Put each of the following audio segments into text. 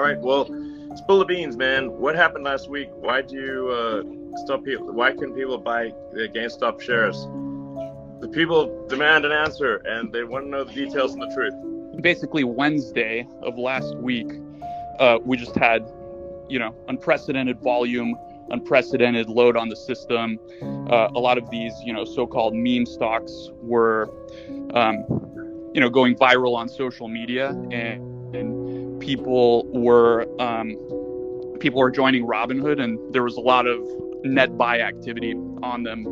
right. Well, spill the beans, man. What happened last week? Why'd you stop people? Why couldn't people buy the GameStop shares? The people demand an answer, and they want to know the details and the truth. Basically, Wednesday of last week, we just had, unprecedented volume, unprecedented load on the system. A lot of these, so-called meme stocks were, going viral on social media, and people were joining Robinhood, and there was a lot of net buy activity on them,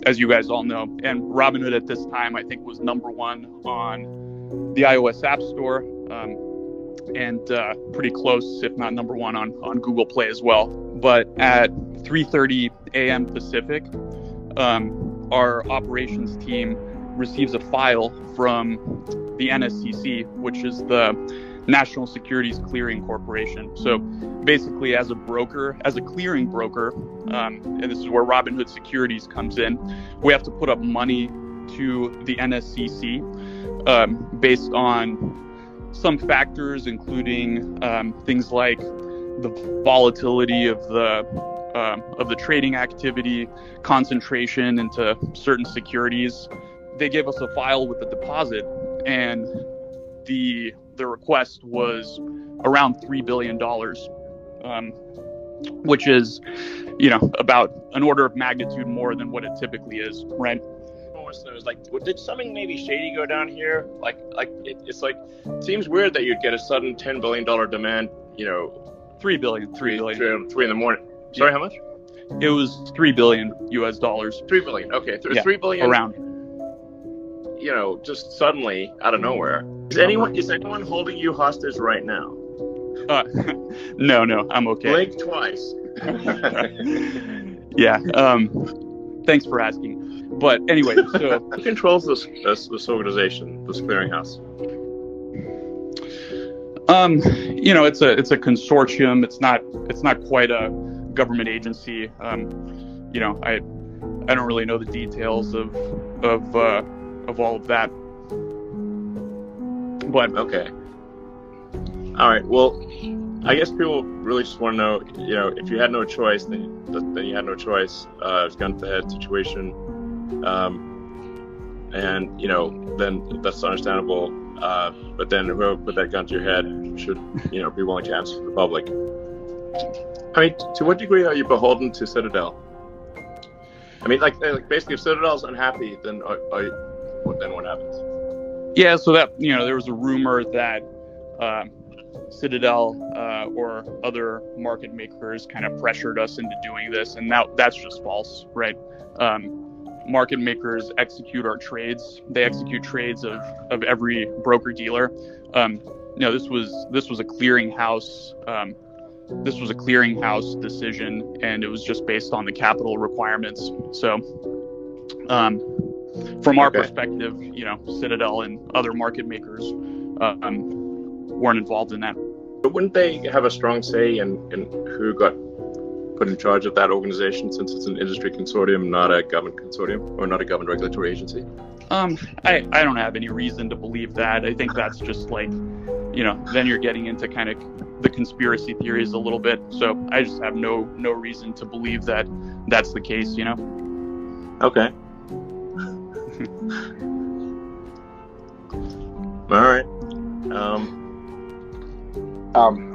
as you guys all know. And Robinhood at this time, I think, was number one on the iOS App Store, and pretty close, if not number one, on Google Play as well. But at 3:30 a.m. Pacific, our operations team receives a file from the NSCC, which is the National Securities Clearing Corporation. So basically, as a clearing broker, and this is where Robinhood Securities comes in, we have to put up money to the NSCC based on some factors, including things like the volatility of the trading activity, concentration into certain securities. They gave us a file with the deposit, and the request was around $3 billion, which is, about an order of magnitude more than what it typically is, right? Did something maybe shady go down here? It seems weird that you'd get a sudden $10 billion demand, $3 billion. 3 in the morning. Sorry, how much? It was $3 billion US dollars. $3 billion. Okay. There's $3 billion around. Just suddenly out of nowhere. Is anyone holding you hostage right now? No, I'm okay. Blink twice. Yeah. Thanks for asking. But anyway, so who controls this organization, this clearinghouse? It's a consortium. It's not quite a government agency. I don't really know the details of all of that. But okay. All right. Well, I guess people really just want to know, if you had no choice, then you had no choice. It's gun to the head situation. And then that's understandable. But then whoever put that gun to your head should, be willing to answer to the public. I mean, to what degree are you beholden to Citadel? I mean, basically, if Citadel's unhappy, then what happens? Yeah, so that there was a rumor that Citadel or other market makers kind of pressured us into doing this, and that's just false, right? Market makers execute our trades. They execute trades of every broker dealer. This was a clearinghouse. This was a clearinghouse decision, and it was just based on the capital requirements. So, from our perspective, Citadel and other market makers weren't involved in that. But wouldn't they have a strong say in who got put in charge of that organization, since it's an industry consortium, not a government consortium, or not a government regulatory agency? I don't have any reason to believe that. I think that's just then you're getting into kind of the conspiracy theories a little bit. So I just have no reason to believe that that's the case, Okay. All right.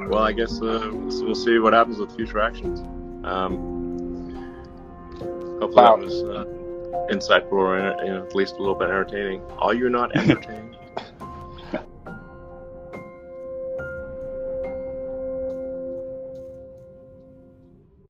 Well, I guess we'll see what happens with future actions. Hopefully that was insightful or at least a little bit entertaining. Are you not entertained?